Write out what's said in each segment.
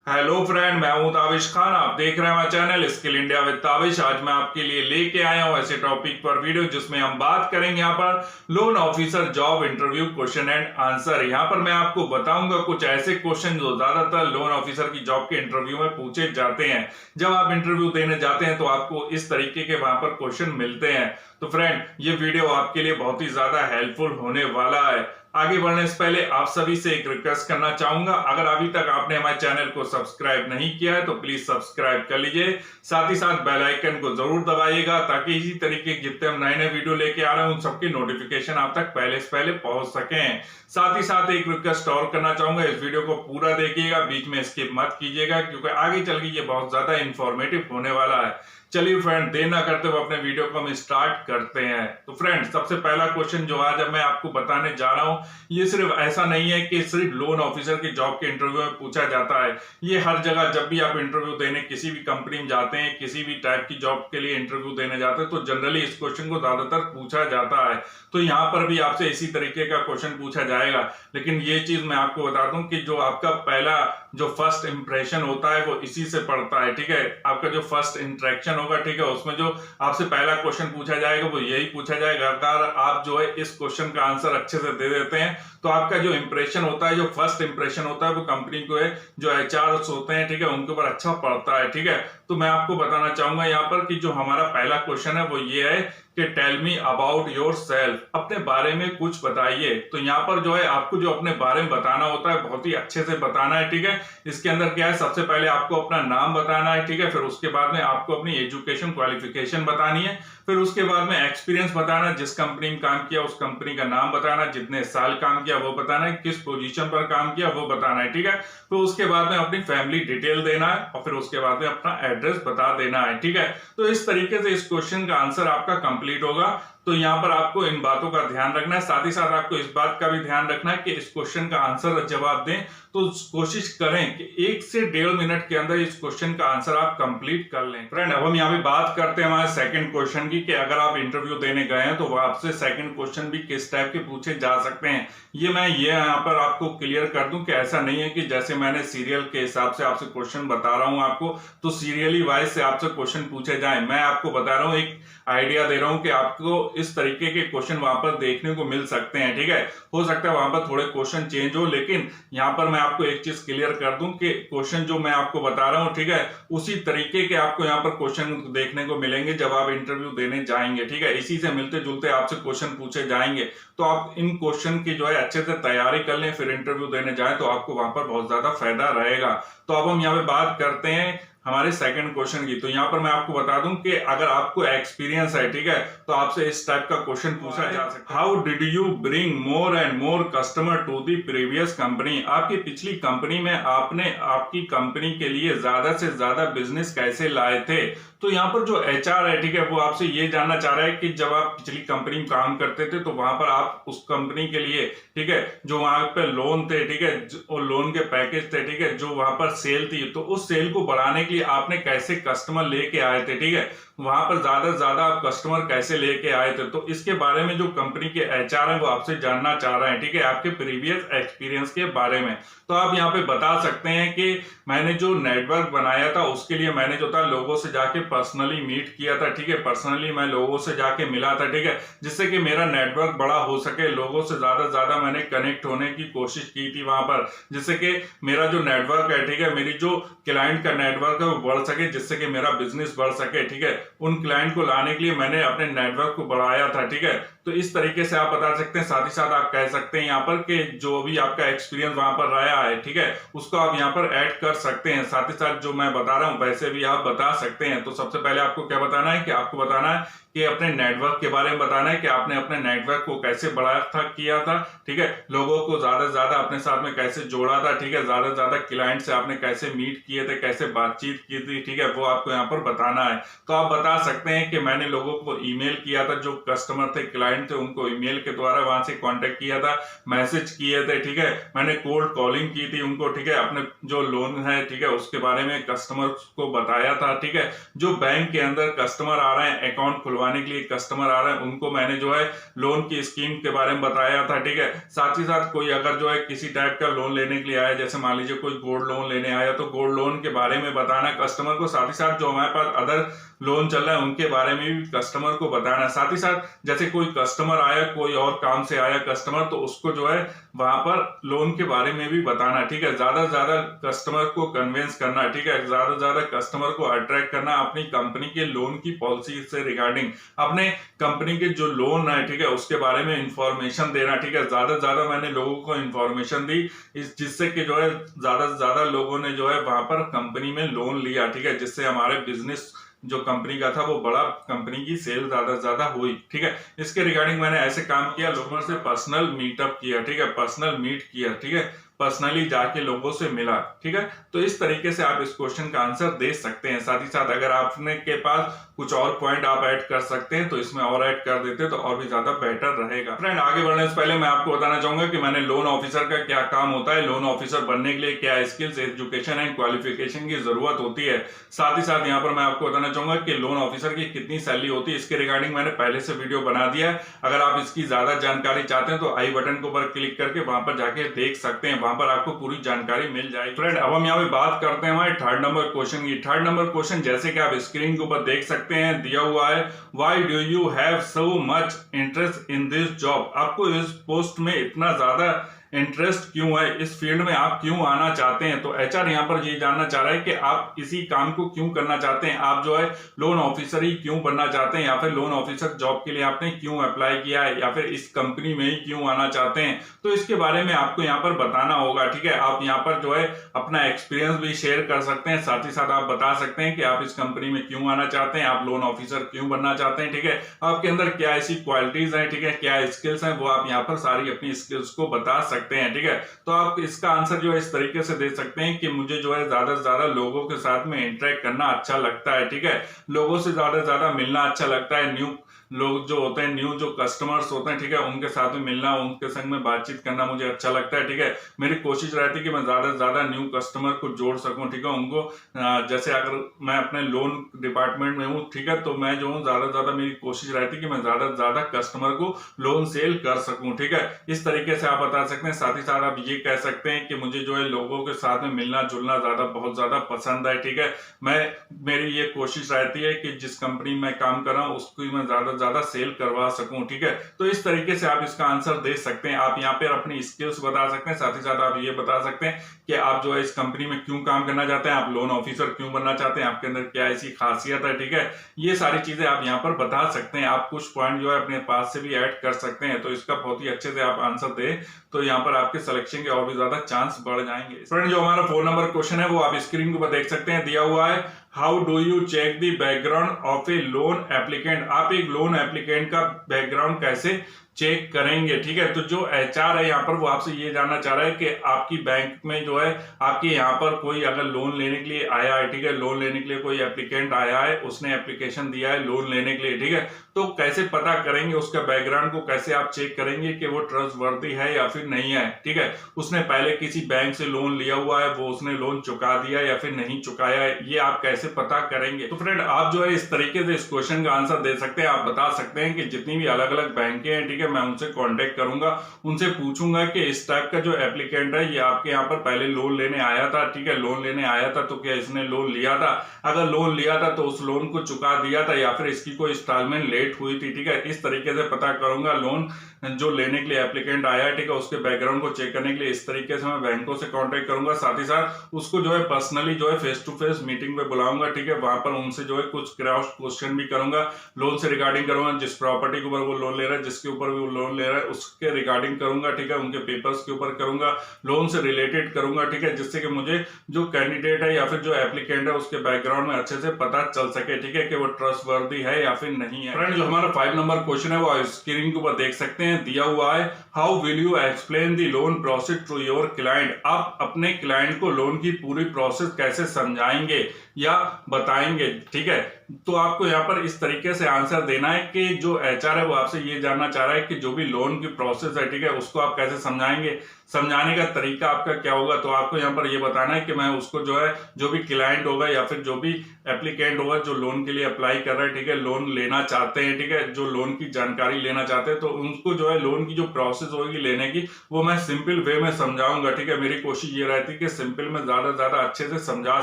Hello friend, मैं हूं ताबिश खान। आप देख रहे हैं हमारा channel skill India with Tabish. आज मैं आपके लिए लेके आया हूं ऐसे टॉपिक पर वीडियो जिसमें हम बात करेंगे यहाँ पर loan officer job interview question and answer. यहाँ पर मैं आपको बताऊंगा कुछ ऐसे क्वेश्चन जो ज्यादातर लोन ऑफिसर की जॉब के इंटरव्यू में पूछे जाते हैं। जब आप इंटरव्यू देने जाते हैं तो आपको इस तरीके के वहां पर क्वेश्चन मिलते हैं। तो फ्रेंड, ये वीडियो आपके लिए बहुत ही ज्यादा हेल्पफुल होने वाला है। आगे बढ़ने से पहले आप सभी से एक रिक्वेस्ट करना चाहूंगा, अगर अभी तक आपने हमारे चैनल को सब्सक्राइब नहीं किया है तो प्लीज सब्सक्राइब कर लीजिए। साथ ही साथ बेल आइकन को जरूर दबाइएगा ताकि इसी तरीके के जितने हम नए नए वीडियो लेके आ रहे हैं उन सबकी नोटिफिकेशन आप तक पहले से पहले पहुंच सकें। साथ ही साथ एक रिक्वेस्ट और करना चाहूंगा, इस वीडियो को पूरा देखिएगा, बीच में स्किप मत कीजिएगा क्योंकि आगे चल के ये बहुत ज्यादा इंफॉर्मेटिव होने वाला है। चलिए फ्रेंड, देर ना करते हुए अपने वीडियो को हम स्टार्ट करते हैं। तो फ्रेंड, सबसे पहला क्वेश्चन जो आज मैं आपको बताने जा रहा हूं, ये सिर्फ ऐसा नहीं है कि सिर्फ लोन ऑफिसर की जॉब के इंटरव्यू में पूछा जाता है। ये हर जगह जब भी आप इंटरव्यू देने किसी भी कंपनी में जाते हैं, किसी भी टाइप की जॉब के लिए इंटरव्यू देने जाते हैं तो जनरली इस क्वेश्चन को ज्यादातर पूछा जाता है। तो यहाँ पर भी आपसे इसी तरीके का क्वेश्चन पूछा जाएगा। लेकिन ये चीज मैं आपको बता दूं कि जो आपका पहला जो फर्स्ट इंप्रेशन होता है वो इसी से पड़ता है। ठीक है, आपका जो फर्स्ट इंटरेक्शन होगा, ठीक है, उसमें जो आपसे पहला क्वेश्चन पूछा जाएगा वो यही पूछा जाएगा। अगर आप जो है इस क्वेश्चन का आंसर अच्छे से दे देते हैं तो आपका जो इंप्रेशन होता है, जो फर्स्ट इंप्रेशन होता है वो कंपनी को है जो एचआर होते हैं, ठीक है, उनके ऊपर अच्छा पड़ता है। ठीक है, तो मैं आपको बताना चाहूंगा यहाँ पर कि जो हमारा पहला क्वेश्चन है वो ये है कि tell me about yourself, अपने बारे में कुछ बताइए। तो यहाँ पर जो है आपको जो अपने बारे में बताना होता है बहुत ही अच्छे से बताना है। ठीक है, इसके अंदर क्या है, सबसे पहले आपको अपना नाम बताना है। ठीक है, फिर उसके बाद में आपको अपनी एजुकेशन क्वालिफिकेशन बतानी है, फिर उसके बाद में एक्सपीरियंस बताना, जिस कंपनी में काम किया उस कंपनी का नाम बताना, जितने साल काम किया वो बताना है, किस पोजीशन पर काम किया वो बताना है। ठीक है, तो उसके बाद में अपनी फैमिली डिटेल देना है और फिर उसके बाद में अपना एड्रेस बता देना है। ठीक है, तो इस तरीके से इस क्वेश्चन का आंसर आपका कंप्लीट होगा। तो यहाँ पर आपको इन बातों का ध्यान रखना है। साथ ही साथ आपको इस बात का भी ध्यान रखना है कि इस क्वेश्चन का आंसर जवाब दें तो कोशिश करें कि 1 से 1.5 मिनट के अंदर इस क्वेश्चन का आंसर आप कंप्लीट कर लें। फ्रेंड, अब हम यहाँ पे बात करते हैं हमारे सेकंड क्वेश्चन की कि अगर आप इंटरव्यू देने गए हैं तो वह आपसे सेकंड क्वेश्चन भी किस टाइप के पूछे जा सकते हैं। मैं यहाँ पर आपको क्लियर कर दूं कि ऐसा नहीं है कि जैसे मैंने सीरियल के हिसाब से आपसे क्वेश्चन बता रहा हूं आपको तो सीरियली वाइज से आपसे क्वेश्चन पूछे जाएं। मैं आपको बता रहा हूं, एक आइडिया दे रहा हूं कि आपको इस तरीके के क्वेश्चन वहां पर देखने को मिल सकते हैं। ठीक है, हो सकता है वहां पर थोड़े क्वेश्चन चेंज हो, लेकिन यहाँ पर मैं आपको एक चीज क्लियर कर दूं कि क्वेश्चन जो मैं आपको बता रहा हूं, ठीक है, उसी तरीके के आपको यहाँ पर क्वेश्चन देखने को मिलेंगे जब आप इंटरव्यू देने जाएंगे। ठीक है, इसी से मिलते जुलते आपसे क्वेश्चन पूछे जाएंगे तो आप इन क्वेश्चन की जो है अच्छे से तैयारी कर लें, फिर इंटरव्यू देने जाएं तो आपको वहां पर बहुत ज्यादा फायदा रहेगा। तो अब हम यहाँ पे बात करते हैं हमारे सेकंड क्वेश्चन की। तो यहाँ पर मैं आपको बता दूं कि अगर आपको एक्सपीरियंस है, ठीक है, तो आपसे इस टाइप का क्वेश्चन पूछा जा सकता है। How did you bring more and more customer to the previous company, आपकी पिछली कंपनी में आपने आपकी कंपनी के लिए ज्यादा से ज्यादा बिजनेस कैसे लाए थे। तो यहाँ पर जो एचआर है, ठीक है, वो आपसे ये जानना चाह रहा है कि जब आप पिछली कंपनी में काम करते थे तो वहां पर आप उस कंपनी के लिए, ठीक है, जो वहां पे लोन थे, ठीक है, और लोन के पैकेज थे, ठीक है, जो वहां पर सेल थी, तो उस सेल को बढ़ाने के लिए आपने कैसे कस्टमर लेके आए थे। ठीक है, वहां पर ज्यादा से ज्यादा आप कस्टमर कैसे लेके आए थे, तो इसके बारे में जो कंपनी के एचआर हैं वो आपसे जानना चाह रहे हैं। ठीक है, आपके प्रीवियस एक्सपीरियंस के बारे में। तो आप यहाँ पे बता सकते हैं कि मैंने जो नेटवर्क बनाया था उसके लिए मैंने जो था लोगों से जाके पर्सनली मीट किया था। ठीक है, पर्सनली मैं लोगों से जाके मिला था। ठीक है, जिससे कि मेरा नेटवर्क बड़ा हो सके, लोगों से ज्यादा मैंने कनेक्ट होने की कोशिश की थी वहां पर, जिससे कि मेरा जो नेटवर्क है, ठीक है, मेरी जो क्लाइंट का नेटवर्क है वो बढ़ सके, जिससे कि मेरा बिजनेस बढ़ सके। ठीक है, उन क्लाइंट को लाने के लिए मैंने अपने नेटवर्क को बढ़ाया था। ठीक है, तो इस तरीके से आप बता सकते हैं। साथ ही साथ आप कह सकते हैं यहाँ पर कि जो भी आपका एक्सपीरियंस वहां पर रहा है, ठीक है, उसको आप यहाँ पर ऐड कर सकते हैं। साथ ही साथ जो मैं बता रहा हूं वैसे भी आप बता सकते हैं। तो सबसे पहले आपको क्या बताना है कि आपको बताना है कि अपने नेटवर्क के बारे में बताना है कि आपने अपने नेटवर्क को कैसे बढ़ाया था, किया था। ठीक है, लोगों को ज्यादा से ज्यादा अपने साथ में कैसे जोड़ा था। ठीक है, ज्यादा से ज्यादा क्लाइंट से आपने कैसे मीट किए थे, कैसे बातचीत की थी। ठीक है, वो आपको यहाँ पर बताना है। तो आप बता सकते हैं कि मैंने लोगों को ईमेल किया था, जो कस्टमर थे, क्लाइंट क्लाइंट थे उनको ईमेल के द्वारा वहां से कांटेक्ट किया था, मैसेज किए थे, ठीक है, मैंने कोल्ड कॉलिंग की थी उनको, ठीक है, अपने जो लोन है, ठीक है, उसके बारे में कस्टमर को बताया था, ठीक है, जो बैंक के अंदर कस्टमर आ रहे हैं अकाउंट खुलवाने के लिए कस्टमर आ रहे हैं उनको मैंने जो है लोन की स्कीम के बारे में बताया था, ठीक है। साथ ही साथ कोई अगर जो है किसी टाइप का लोन लेने के लिए आया, जैसे मान लीजिए कोई गोल्ड लोन लेने आया तो गोल्ड लोन के बारे में बताना कस्टमर को, साथ ही साथ जो हमारे पास अदर लोन चल रहा है उनके बारे में भी कस्टमर को बताना। साथ ही साथ जैसे कोई कस्टमर आया, कोई और काम से आया कस्टमर, तो उसको जो है वहां पर लोन के बारे में भी बताना, ठीक है। ज्यादा से ज्यादा कस्टमर को कन्विंस करना, ठीक है, ज्यादा से ज्यादा कस्टमर को अट्रैक्ट करना अपनी कंपनी के लोन की पॉलिसी से रिगार्डिंग, अपने कंपनी के जो लोन है, ठीक है, उसके बारे में इंफॉर्मेशन देना, ठीक है। ज्यादा से ज्यादा मैंने लोगों को इंफॉर्मेशन दी जिससे कि जो है ज्यादा से ज्यादा लोगों ने जो है वहां पर कंपनी में लोन लिया, ठीक है, जिससे हमारे बिजनेस जो कंपनी का था वो बड़ा कंपनी की सेल ज्यादा से ज्यादा हुई, ठीक है। इसके रिगार्डिंग मैंने ऐसे काम किया, लोगों से पर्सनल मीटअप किया, ठीक है, पर्सनल मीट किया, ठीक है, पर्सनली जाके लोगों से मिला, ठीक है। तो इस तरीके से आप इस क्वेश्चन का आंसर दे सकते हैं। साथ ही साथ अगर आपने के पास कुछ और पॉइंट आप ऐड कर सकते हैं तो इसमें और ऐड कर देते तो और भी ज्यादा बेटर रहेगा। फ्रेंड, आगे बढ़ने से पहले मैं आपको बताना चाहूंगा कि मैंने लोन ऑफिसर का क्या काम होता है, लोन ऑफिसर बनने के लिए क्या स्किल्स, एजुकेशन एंड क्वालिफिकेशन की जरूरत होती है। साथ ही साथ यहाँ पर मैं आपको बताना चाहूंगा कि लोन ऑफिसर की कितनी सैलरी होती है, इसके रिगार्डिंग मैंने पहले से वीडियो बना दिया है। अगर आप इसकी ज्यादा जानकारी चाहते हैं तो आई बटन के ऊपर क्लिक करके वहां पर जाके देख सकते हैं, वहां पर आपको पूरी जानकारी मिल जाएगी। फ्रेंड, अब हम यहाँ पे बात करते हैं हमारे थर्ड नंबर क्वेश्चन की। थर्ड नंबर क्वेश्चन जैसे कि आप स्क्रीन के ऊपर देख सकते हैं दिया हुआ है, why do you have so much interest in this job. आपको इस पोस्ट में इतना ज्यादा इंटरेस्ट क्यों है, इस फील्ड में आप क्यों आना चाहते हैं। तो एचआर यहाँ पर ये जानना चाह रहा है कि आप इसी काम को क्यों करना चाहते हैं, आप जो है लोन ऑफिसर ही क्यों बनना चाहते हैं, या फिर लोन ऑफिसर जॉब के लिए आपने क्यों अप्लाई किया है, या फिर इस कंपनी में ही क्यों आना चाहते हैं। तो इसके बारे में आपको यहाँ पर बताना होगा, ठीक है। आप यहाँ पर जो है अपना एक्सपीरियंस भी शेयर कर सकते हैं, साथ ही साथ आप बता सकते हैं कि आप इस कंपनी में क्यों आना चाहते हैं, आप लोन ऑफिसर क्यों बनना चाहते हैं, ठीक है। आपके अंदर क्या ऐसी क्वालिटीज है, ठीक है, क्या स्किल्स हैं, वो आप यहाँ पर सारी अपनी स्किल्स को बता सकते हैं, ठीक है। तो आप इसका आंसर जो है इस तरीके से दे सकते हैं कि मुझे जो है ज्यादा से ज्यादा लोगों के साथ में इंटरेक्ट करना अच्छा लगता है, ठीक है, लोगों से ज्यादा से ज्यादा मिलना अच्छा लगता है, न्यू लोग जो होते हैं, न्यू जो कस्टमर्स होते हैं, ठीक है, उनके साथ में मिलना, उनके संग में बातचीत करना मुझे अच्छा लगता है, ठीक है। मेरी कोशिश रहती है कि मैं ज्यादा से ज्यादा न्यू कस्टमर को जोड़ सकूं, ठीक है, उनको जैसे अगर मैं अपने लोन डिपार्टमेंट में हूं, ठीक है, तो मैं जो हूं ज्यादा से ज्यादा मेरी कोशिश रहती है कि मैं ज्यादा से ज्यादा कस्टमर को लोन सेल कर सकूं, ठीक है। इस तरीके से आप बता सकते हैं। साथ ही साथ आप ये कह सकते हैं कि मुझे जो है लोगों के साथ में मिलना जुलना बहुत ज्यादा पसंद है, ठीक है। मेरी ये कोशिश रहती है कि जिस कंपनी में काम कर रहा हूं उसको मैं ज्यादा सेल करवा सकूं, ठीक है। तो इस तरीके से आप इसका आंसर दे सकते हैं। आप यहाँ पे अपनी स्किल्स बता सकते हैं, साथ ही साथ आप ये बता सकते हैं कि आप जो है इस कंपनी में क्यों काम करना चाहते हैं, आप लोन ऑफिसर क्यों बनना चाहते हैं, आपके अंदर क्या ऐसी खासियत है, ठीक है। ये सारी चीजें आप यहाँ पर बता सकते हैं। आप कुछ पॉइंट जो है अपने पास से भी ऐड कर सकते हैं, तो इसका बहुत ही अच्छे से आप आंसर दे तो यहाँ पर आपके सिलेक्शन के और भी ज्यादा चांस बढ़ जाएंगे। फ्रेंड, जो हमारा 4 नंबर क्वेश्चन है वो आप स्क्रीन के ऊपर देख सकते हैं, दिया हुआ है, how do you check the background of a loan applicant. आप एक लोन एप्लीकेंट का बैकग्राउंड कैसे चेक करेंगे, ठीक है। तो जो एचआर है यहाँ पर वो आपसे ये जानना चाह रहा है कि आपकी बैंक में जो है आपके यहाँ पर कोई अगर लोन लेने के लिए आया है, ठीक है, लोन लेने के लिए कोई एप्लीकेंट आया है, उसने एप्लीकेशन दिया है लोन लेने के लिए, ठीक है, तो कैसे पता करेंगे उसका बैकग्राउंड को, कैसे आप चेक करेंगे कि वो ट्रस्टवर्दी है या फिर नहीं है, ठीक है। उसने पहले किसी बैंक से लोन लिया हुआ है, वो उसने लोन चुका दिया या फिर नहीं चुकाया है, ये आप कैसे पता करेंगे। तो फ्रेंड, आप जो है इस तरीके से इस क्वेश्चन का आंसर दे सकते हैं। आप बता सकते हैं कि जितनी भी अलग अलग बैंकें हैं, ठीक है, मैं उनसे कांटेक्ट करूंगा, उनसे पूछूंगा कि इस टाइप का जो एप्लीकेंट है ये आपके यहाँ पर पहले लोन लेने आया था, ठीक है, लोन लेने आया था तो क्या इसने लोन लिया था, अगर लोन लिया था तो उस लोन को चुका दिया था या फिर इसकी कोई इंस्टॉलमेंट लेट हुई थी, ठीक है। इस तरीके से पता करूंगा लोन जो लेने के लिए एप्लीकेंट आया है, ठीक है, उसके बैकग्राउंड को चेक करने के लिए इस तरीके से मैं बैंकों से कांटेक्ट करूंगा। साथ ही साथ उसको जो है पर्सनली जो है फेस टू फेस मीटिंग पे बुलाऊंगा, ठीक है, वहां पर उनसे जो है कुछ क्रॉस क्वेश्चन भी करूंगा, लोन से रिगार्डिंग करूंगा, जिस प्रॉपर्टी के ऊपर वो लोन ले रहा है, जिसके ऊपर वो लोन ले रहा है उसके रिगार्डिंग करूंगा, ठीक है, उनके पेपर्स के ऊपर करूंगा, लोन से रिलेटेड करूंगा, ठीक है, जिससे कि मुझे जो कैंडिडेट है या फिर जो एप्लीकेंट है उसके बैकग्राउंड में अच्छे से पता चल सके, ठीक है, कि वो ट्रस्टवर्दी है या फिर नहीं है। फ्रेंड, जो हमारा 5 नंबर क्वेश्चन है वो स्क्रीन के ऊपर देख सकते हैं, दिया हुआ है, how will you explain the loan process to your client. आप अपने क्लाइंट को लोन की पूरी प्रोसेस कैसे समझाएंगे या बताएंगे, ठीक है, तो आपको यहाँ पर इस तरीके से आंसर देना है कि जो एचआर है वो आपसे ये जानना चाह रहा है कि जो भी लोन की प्रोसेस है, ठीक है, उसको आप कैसे समझाएंगे, समझाने का तरीका आपका क्या होगा। तो आपको यहाँ पर ये बताना है कि मैं उसको जो है, जो भी क्लाइंट होगा या फिर जो भी एप्लीकेंट होगा जो लोन के लिए अप्लाई कर रहा है, ठीक है, लोन लेना चाहते हैं, ठीक है, जो लोन की जानकारी लेना चाहते हैं, तो उनको जो है लोन की जो प्रोसेस होगी लेने की वो मैं सिंपल वे में समझाऊंगा, ठीक है। मेरी कोशिश ये रहती है कि सिंपल में ज्यादा अच्छे से समझा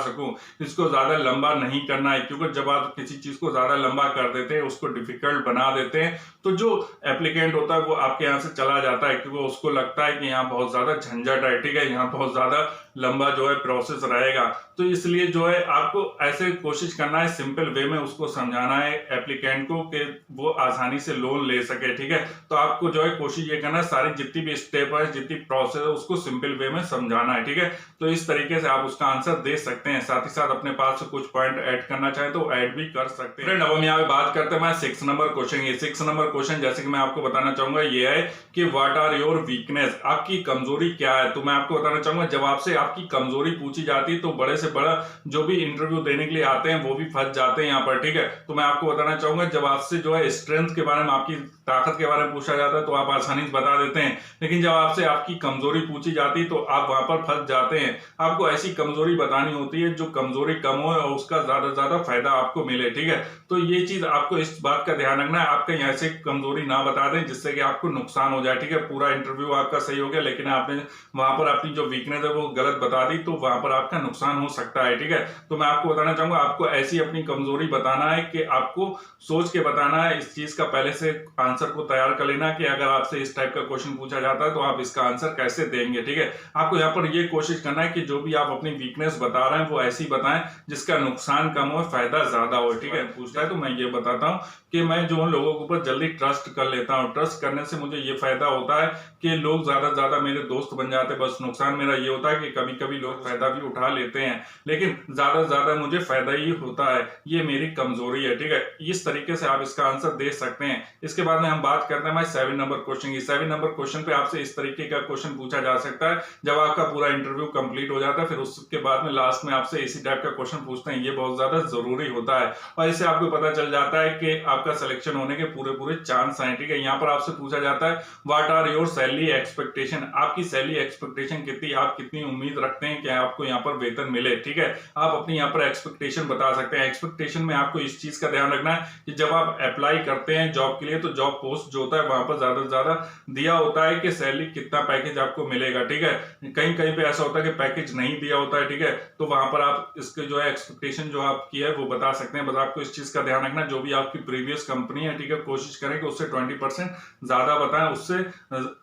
सकूं, इसको ज्यादा लंबा नहीं करना है, क्योंकि जब आप किसी चीज को ज्यादा लंबा कर देते हैं, उसको डिफिकल्ट बना देते हैं, तो जो एप्लीकेंट होता है वो आपके यहाँ से चला जाता है, क्योंकि उसको लगता है कि यहाँ बहुत ज्यादा झंझट है, ठीक है, यहाँ बहुत ज्यादा लंबा जो है प्रोसेस रहेगा। तो इसलिए जो है आपको ऐसे कोशिश करना है, सिंपल वे में उसको समझाना है एप्लीकेंट को कि वो आसानी से लोन ले सके, ठीक है। तो आपको जो है कोशिश ये करना है, सारी जितनी भी स्टेप है, जितनी प्रोसेस है, उसको सिंपल वे में समझाना है, ठीक है। तो इस तरीके से आप उसका आंसर दे सकते हैं। साथ ही साथ अपने पास से कुछ पॉइंट ऐड करना चाहे तो ऐड भी कर सकते हैं। फ्रेंड, अब हम यहाँ पे बात करते हैं 6 नंबर क्वेश्चन। ये 6 नंबर क्वेश्चन जैसे कि मैं आपको बताना चाहूंगा ये है कि व्हाट आर योर वीकनेस, आपकी कमजोरी क्या है। तो मैं आपको बताना चाहूंगा जब आपसे आपकी कमजोरी पूछी जाती है तो बड़े से बड़ा जो भी इंटरव्यू देने के लिए आते हैं वो भी फंस जाते हैं यहाँ पर, ठीक है। तो मैं आपको बताना चाहूंगा जब आपसे जो है स्ट्रेंथ के बारे में, आपकी ताकत के बारे में पूछा जाता है तो आप आसानी से बता देते हैं, लेकिन जब आपसे आपकी कमजोरी पूछी जाती है तो आप वहां पर फंस जाते हैं। आपको ऐसी कमजोरी बतानी होती है जो कमजोरी कम हो और उसका ज्यादा से ज्यादा फायदा आपको मिले, ठीक है। तो ये चीज आपको इस बात का ध्यान रखना है, आप कहीं ऐसे कमजोरी ना बता दें जिससे कि आपको नुकसान हो जाए, ठीक है। पूरा इंटरव्यू आपका सही हो गया लेकिन आपने वहां पर अपनी जो वीकनेस है वो गलत बता दी तो वहां पर आपका नुकसान हो सकता है, ठीक है। तो मैं आपको बताना चाहूंगा आपको ऐसी अपनी कमजोरी बताना है कि आपको सोच के बताना है, इस चीज का पहले से आंसर को तैयार कर लेना कि अगर आपसे इस टाइप का क्वेश्चन पूछा जाता है तो आप इसका आंसर कैसे देंगे, ठीक है। आपको यहाँ पर ये कोशिश करना है कि जो भी आप अपनी वीकनेस बता रहे हैं वो ऐसी बताएं जिसका नुकसान कम हो, फायदा ज्यादा हो, ठीक है। पूछता है तो मैं ये बताता हूँ कि मैं जो लोगों के ऊपर जल्दी ट्रस्ट कर लेता हूँ, ट्रस्ट करने से मुझे ये फायदा होता है कि लोग ज्यादा से ज्यादा मेरे दोस्त बन जाते हैं। बस नुकसान मेरा ये होता है कि कभी कभी लोग फायदा भी उठा लेते हैं, लेकिन ज्यादा से ज्यादा मुझे फायदा ही होता है, ये मेरी कमजोरी है, ठीक है। इस तरीके से आप इसका आंसर दे सकते हैं। इसके बाद में हम बात करते हैं 7 नंबर क्वेश्चन की। 7 नंबर क्वेश्चन पे आपसे इस तरीके का क्वेश्चन पूछा जा सकता है जब आपका पूरा इंटरव्यू कंप्लीट हो जाता है, फिर उसके बाद में लास्ट में आपसे इसी टाइप का क्वेश्चन पूछते हैं। ये बहुत ज्यादा जरूरी होता है और इससे आपको पता चल जाता है कि आपका सिलेक्शन होने के पूरे चांस हैं, ठीक है। यहाँ पर आपसे पूछा जाता है what are your salary expectation, आपकी सैलरी एक्सपेक्टेशन कितनी, आप कितनी उम्मीद रखते हैं कि आपको यहाँ पर वेतन मिले, ठीक है। आप अपनी यहाँ पर एक्सपेक्टेशन बता सकते हैं। एक्सपेक्टेशन में आपको इस चीज का ध्यान रखना है कि जब आप अप्लाई करते हैं जॉब के लिए तो जॉब पोस्ट जो होता है वहां पर ज्यादा से ज्यादा दिया होता है कि सैलरी कितना पैकेज आपको मिलेगा, ठीक है। कहीं कहीं पे ऐसा होता है कि पैकेज नहीं दिया होता है, ठीक है। तो वहां पर आप इसके जो है एक्सपेक्टेशन जो आपकी है वो बता सकते हैं। बस आपको इस चीज का ध्यान रखना, जो भी आपकी प्रीवियस कंपनी है, ठीक है, कोशिश करें कि उससे 20% ज्यादा बताएं, उससे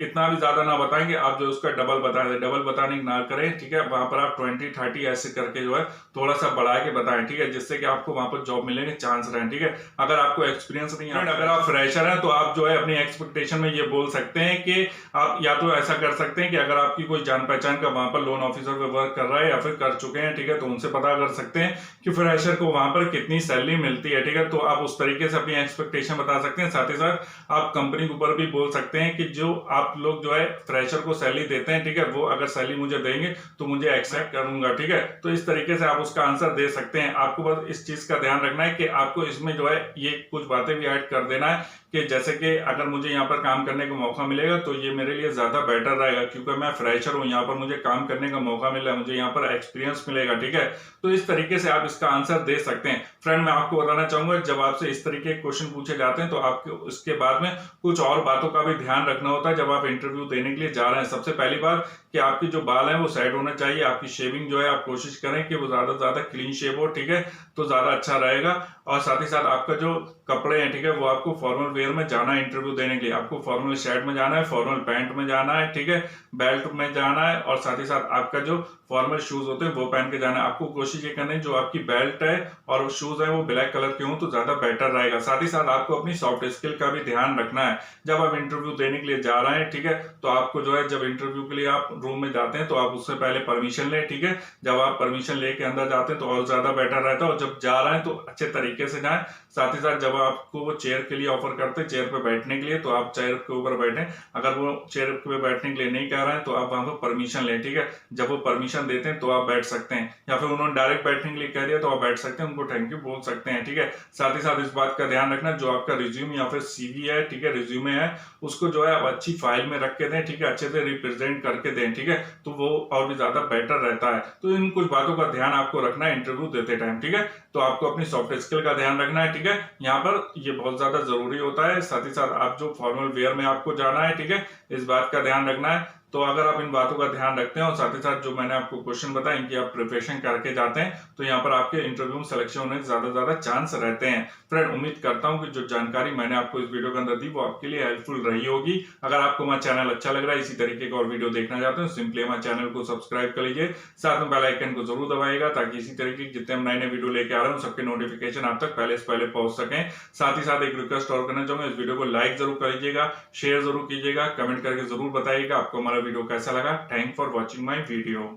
इतना भी ज्यादा ना बताएं कि आप जो उसका डबल बताएं, डबल बताने ना करें, ठीक है। वहां पर आप 20-30 ऐसे करके जो है थोड़ा सा बढ़ा के बताएं, ठीक है, जिससे कि आपको वहां पर जॉब मिलने के चांस रहे, ठीक है। अगर आपको एक्सपीरियंस नहीं है, अगर आप फ्रेशर हैं तो आप जो है अपनी एक्सपेक्टेशन में ये बोल सकते हैं कि आप या तो ऐसा कर सकते हैं कि अगर आपकी कोई जान पहचान का वहां पर लोन ऑफिसर पे वर्क कर रहा है या फिर कर चुके हैं, ठीक है, तो उनसे पता कर सकते हैं कि फ्रेशर को वहां पर कितनी सैलरी मिलती है, ठीक है। तो आप उस तरीके से अपनी एक्सपेक्टेशन बता सकते हैं। साथ ही साथ आप कंपनी के ऊपर भी बोल सकते हैं कि जो आप लोग जो है फ्रेशर को सैलरी देते हैं, ठीक है, वो अगर सैलरी मुझे देंगे तो मुझे एक्सेप्ट करूंगा, ठीक है। तो इस तरीके से आप उसका आंसर दे सकते हैं। आपको बस इस चीज का ध्यान रखना है कि आपको इसमें जो है ये कुछ बातें भी ऐड कर देना है कि जैसे कि अगर मुझे यहाँ पर काम करने का मौका मिलेगा तो ये मेरे लिए ज्यादा बेटर रहेगा, क्योंकि मैं फ्रेशर हूँ, यहाँ पर मुझे काम करने का मौका मिल रहा है, मुझे यहाँ पर एक्सपीरियंस मिलेगा, ठीक है। तो इस तरीके से आप इसका आंसर दे सकते हैं। फ्रेंड, मैं आपको बताना चाहूंगा जब आपसे इस तरीके के क्वेश्चन पूछे जाते हैं तो आपको इसके बाद में कुछ और बातों का भी ध्यान रखना होता है जब आप इंटरव्यू देने के लिए जा रहे हैं। सबसे पहली बात कि आपके जो बाल हैं वो सेट होना चाहिए, आपकी शेविंग जो है आप कोशिश करें कि वो ज्यादा से ज्यादा क्लीन शेव हो, ठीक है, तो ज्यादा अच्छा रहेगा। और साथ ही साथ आपका जो कपड़े हैं, ठीक है, वो आपको फॉर्मल वेयर में जाना है इंटरव्यू देने के लिए। आपको फॉर्मल शर्ट में जाना है, फॉर्मल पैंट में जाना है, ठीक है, बेल्ट में जाना है और साथ ही साथ आपका जो फॉर्मल शूज होते हैं वो पहन के जाना है। आपको कोशिश ये करनी है जो आपकी बेल्ट है और शूज है वो ब्लैक कलर के हो तो ज्यादा बेटर रहेगा। साथ ही साथ आपको अपनी सॉफ्ट स्किल का भी ध्यान रखना है जब आप इंटरव्यू देने के लिए जा रहे हैं, ठीक है। तो आपको जो है जब इंटरव्यू के लिए आप रूम में जाते हैं तो आप उससे पहले परमिशन लें, ठीक है। जब आप परमिशन लेके अंदर जाते हैं तो और ज्यादा बेटर रहता है और जब जा रहे हैं तो अच्छे तरीके से जाएं। साथ ही साथ जब आपको वो चेयर के लिए ऑफर करते हैं चेयर पे बैठने के लिए तो आप चेयर के ऊपर बैठें। अगर वो चेयर पे बैठने के लिए नहीं कह रहे हैं तो आप वहां पर परमिशन लें, ठीक है। जब वो परमिशन देते हैं तो आप बैठ सकते हैं, या फिर उन्होंने डायरेक्ट बैठने के लिए कह दिया तो आप बैठ सकते हैं, उनको थैंक यू बोल बोल सकते हैं, ठीक है। साथ ही साथ इस बात का ध्यान रखना, जो आपका रिज्यूम या फिर सीवी है, ठीक है, रिज्यूमे है, उसको जो है आप अच्छी फाइल में रख के दें, ठीक है, अच्छे से रिप्रेजेंट करके दें, ठीक है, तो वो और भी ज्यादा बेटर रहता है। तो इन कुछ बातों का ध्यान आपको रखना है इंटरव्यू देते टाइम, ठीक है। तो आपको अपनी सॉफ्ट स्किल का ध्यान रखना है, ठीक है, यहाँ पर ये बहुत ज्यादा जरूरी होता है। साथ ही साथ आप जो फॉर्मल वेयर में आपको जाना है, ठीक है, इस बात का ध्यान रखना है। तो अगर आप इन बातों का ध्यान रखते हैं और साथ ही साथ जो मैंने आपको क्वेश्चन बताए इनकी आप प्रिपरेशन करके जाते हैं, तो यहाँ पर आपके इंटरव्यू में सिलेक्शन होने के ज्यादा चांस रहते हैं। फ्रेंड, उम्मीद करता हूँ कि जो जानकारी मैंने आपको इस वीडियो के अंदर दी वो आपके लिए हेल्पफुल रही होगी। अगर आपको हमारा चैनल अच्छा लग रहा है, इसी तरीके का और वीडियो देखना चाहते हैं, सिंपली हमारे चैनल को सब्सक्राइब कर लीजिए, साथ में बेल आइकन को जरूर दबाइएगा, ताकि इसी तरीके के जितने हम नए वीडियो लेके आ रहे हैं सबके नोटिफिकेशन आप तक पहले से पहले पहुंच सकें। साथ ही साथ एक रिक्वेस्ट और करना चाहूंगा, इस वीडियो को लाइक जरूर कर लीजिएगा, शेयर जरूर कीजिएगा, कमेंट करके जरूर बताइएगा आपको हमारा वीडियो कैसा लगा। Thanks for watching my video.